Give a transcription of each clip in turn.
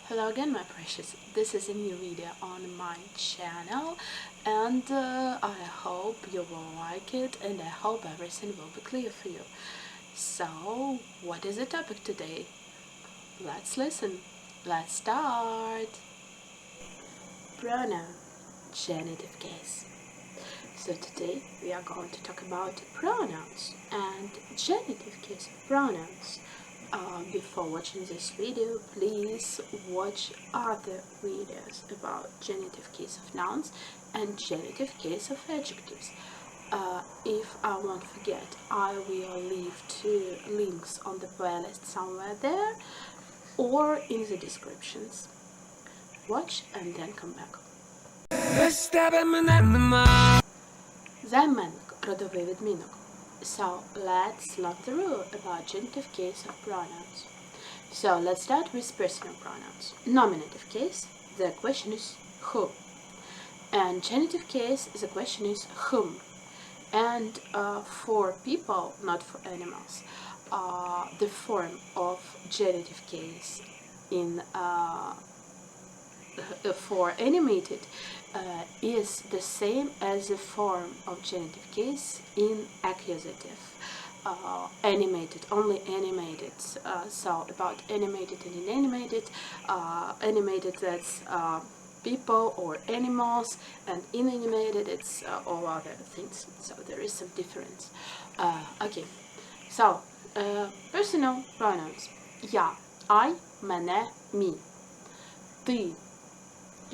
Hello again, my precious. This is a new video on my channel, and I hope you will like it, and I hope everything will be clear for you. So, what is the topic today? Let's listen. Let's start. Pronoun, genitive case. So today we are going to talk about pronouns and genitive case of pronouns. Before watching this video, please watch other videos about genitive case of nouns and genitive case of adjectives. If I won't forget, I will leave 2 links on the playlist somewhere there or in the descriptions. Watch and then come back. Тебе, мене, нема. Займенник, родовий відмінок. So, let's learn the rule about genitive case of pronouns. So, let's start with personal pronouns. Nominative case, the question is who. And genitive case, the question is whom. And for people, not for animals, the form of genitive case in for animated is the same as the form of genitive case in accusative. Animated, only animated. So about animated and inanimated, animated that's people or animals, and inanimated it's all other things. So there is some difference. Okay, so personal pronouns. Я, I, мене, me. Ти,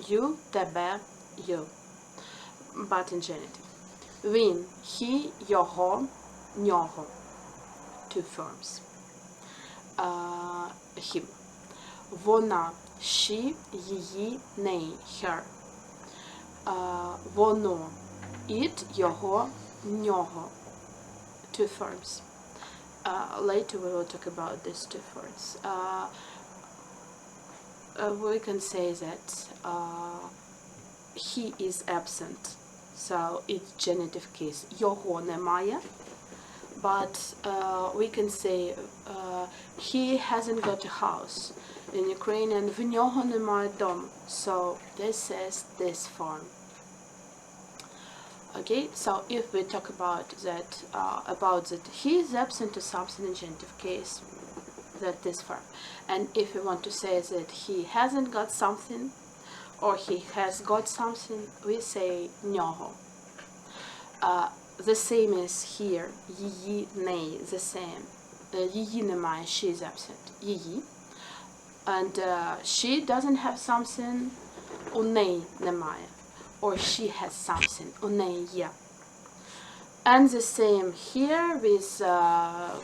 you, тебе, you. But in genitive. Він, he, його, нього. 2 forms. Him. Вона, she, її, неї, her. Воно, it, його, нього. 2 forms. Later we will talk about these 2 forms. We can say that he is absent, so it's genitive case. Його немає, but we can say he hasn't got a house. In Ukrainian, в нього немає дому. So this is this form. Okay, so if we talk about that, he is absent to something in genitive case, that this form. And if we want to say that he hasn't got something or he has got something, we say нього. The same is here, її, неї, the same. Її немає, she is absent, її. And she doesn't have something, у неї немає. Or she has something, у неї є. And the same here with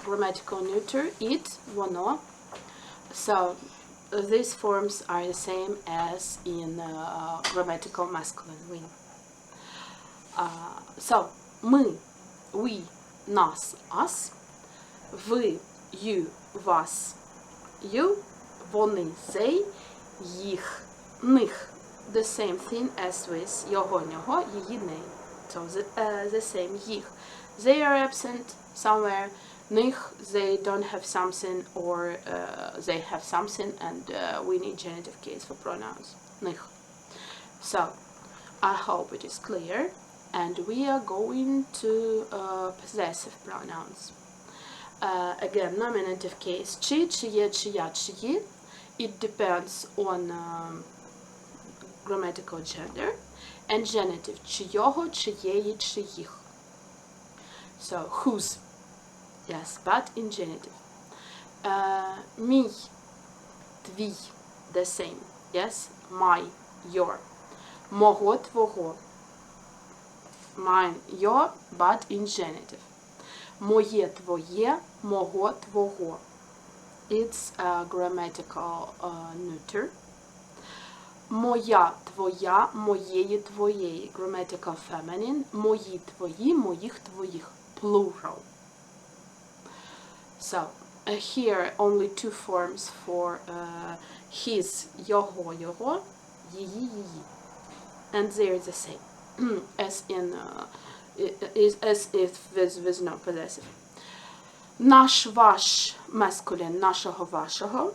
grammatical neuter, it, воно. So these forms are the same as in grammatical masculine, we. So, ми, we, нас, us. Ви, you, вас, you. Вони, they, їх, них. The same thing as with його, нього, її, неї. So the same, їх. They are absent somewhere. Них, they don't have something, or they have something, and we need genitive case for pronouns. Них. So, I hope it is clear, and we are going to possessive pronouns. Again, nominative case. Чи, чиє, чия, чиї. It depends on grammatical gender. And genitive, чийого, чиєї, чиїх. So, whose. Yes, but in genitive. Мій, твій, the same. Yes, my, your. Мого, твого. Mine, your, but in genitive. Моє, твоє, мого, твого. It's a grammatical neuter. Моя, твоя, моєї, твоєї. Grammatical feminine. Мої, твої, моїх, твоїх. Plural. So, here only 2 forms for his, його, його, її, її. And they are the same. As in, as if with no possessive. Наш, ваш, masculine, нашого, вашого.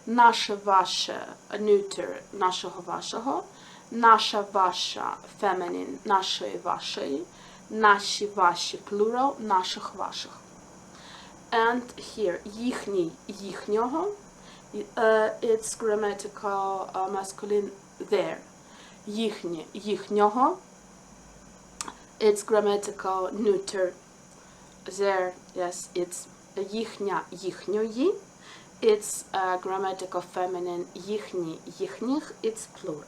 наше, ваше, neuter, нашого, вашого, наша, ваша, feminine, нашої, вашої, наші, ваші, plural, наших, ваших. And here, їхній, їхнього, it's grammatical masculine there. Їхнє, їхнього, it's grammatical neuter there. Yes, it's їхня, їхньої. It's grammatical feminine їхні, їхніх. It's plural.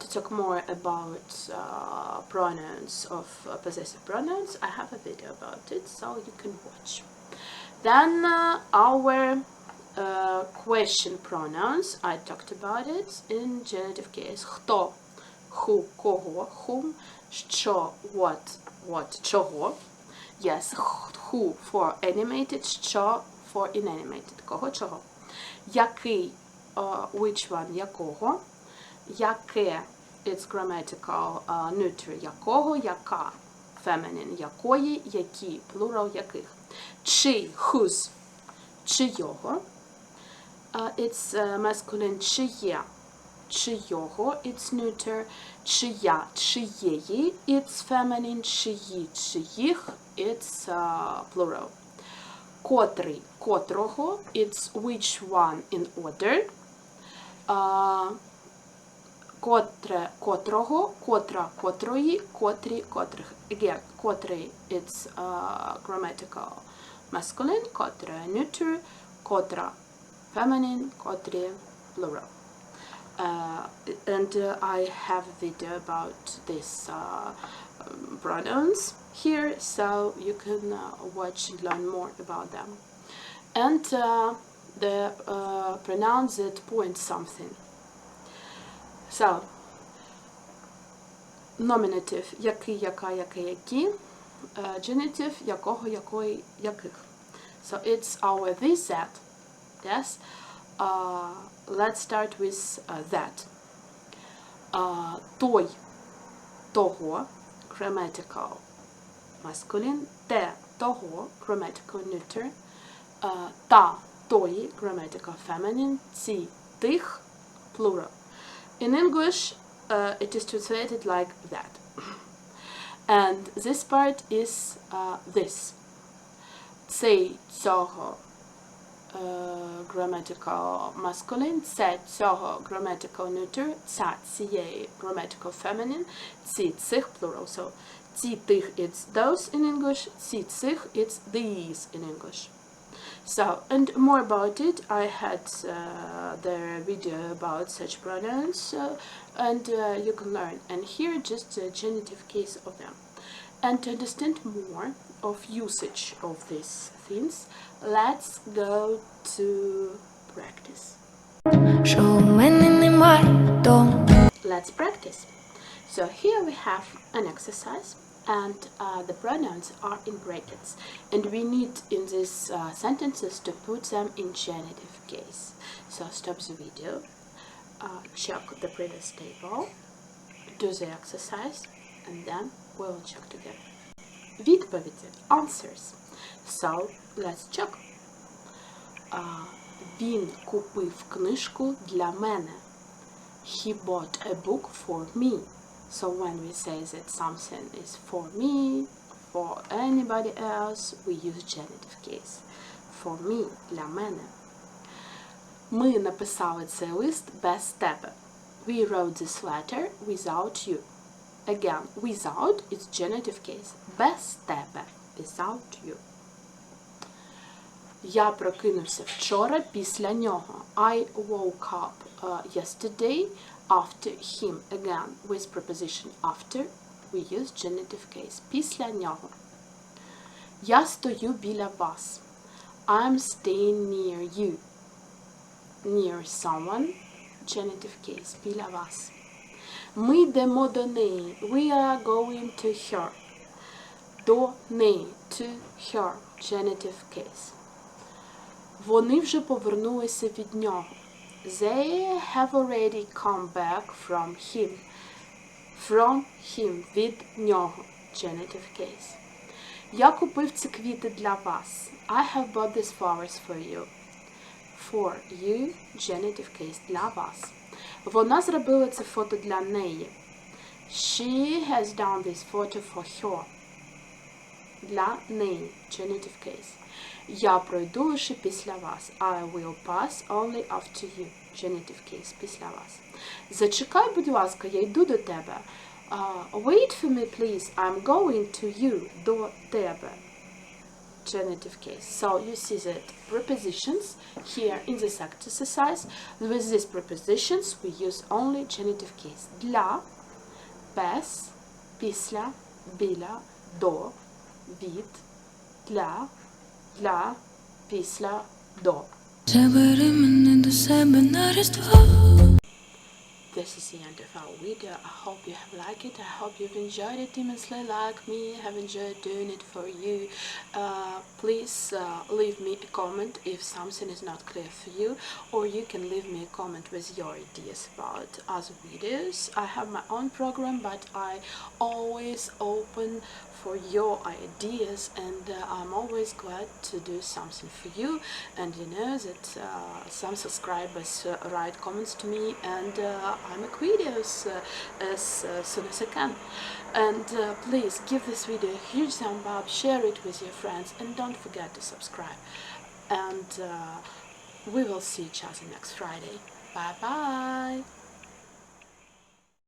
To talk more about pronouns of possessive pronouns, I have a video about it, so you can watch. Then our question pronouns, I talked about it in genitive case. Хто, who, кого, whom, що, what, чого. Yes, who for animated, що for inanimated, кого, чого. Який, which one, якого. Яке, it's grammatical neuter, якого, яка, feminine, якої, які, plural, яких. Чий, whose, чийого. It's masculine, чиє, чийого, it's neuter. Чия, чиєї, it's feminine. Чиї, чиїх, it's plural. Котрий, котрого, it's which one in order. Котре, котрого, котра, котрої, котрі, котрих. Again, котрий, it's grammatical masculine, котре, neuter, котра, feminine, котрі, plural. And I have a video about these pronouns here, so you can watch and learn more about them. And the pronouns that point something. So, nominative, який, яка, яке, які. Genitive, якого, якої, яких. So, it's our this, that. Yes. Let's start with that. Той, того, grammatical masculine. Те, того, grammatical neuter. Та, тої, grammatical feminine. Ці, тих, plural. In English, it is translated like that. And this part is this. Цей, цього, grammatical masculine, це, цього, grammatical neuter, ця, цієї, grammatical feminine, ці, цих, plural. So, ці, тих, it's those in English, ці, цих, it's these in English. So, and more about it, I had the video about such pronouns, and you can learn. And here, just a genitive case of them. And to understand more of usage of these things, let's go to practice. Let's practice. So here we have an exercise. And the pronouns are in brackets, and we need in these sentences to put them in genitive case. So stop the video, check the previous table, do the exercise, and then we will check together. Відповіді, answers. So let's check. Він купив книжку для мене. He bought a book for me. So when we say that something is for me, for anybody else, we use genitive case. For me, для мене. Ми написали цей лист без тебе. We wrote this letter without you. Again, without is genitive case. Без тебе. Without you. Я прокинувся вчора після нього. I woke up yesterday after him. Again, with preposition after, we use genitive case. Після нього. Я стою біля вас. I'm staying near you. Near someone, genitive case. Біля вас. Ми йдемо до неї. We are going to her. До неї. To her, genitive case. Вони вже повернулися від нього. They have already come back from him. From him. Від нього. Genitive case. Я купив ці квіти для вас. I have bought these flowers for you. For you, genitive case, для вас. Вона зробила це фото для неї. She has done this photo for her. Для неї, genitive case. Я пройду лише після вас. I will pass only after you, genitive case, після вас. Зачекай, будь ласка, я йду до тебе. Wait for me, please, I'm going to you, до тебе. Genitive case. So you see that prepositions here in this exercise. With these prepositions we use only genitive case. Для, без, після, біля, до, від, для, після, до. Забери мене до себе на Різдво. This is the end of our video. I hope you have liked it. I hope you've enjoyed it immensely like me. I have enjoyed doing it for you. Please leave me a comment if something is not clear for you, or you can leave me a comment with your ideas about other videos. I have my own program, but I always open for your ideas, and I'm always glad to do something for you. And you know that some subscribers write comments to me, and I make videos as soon as I can. And please give this video a huge thumb up, share it with your friends, and don't forget to subscribe. And we will see each other next Friday. Bye bye!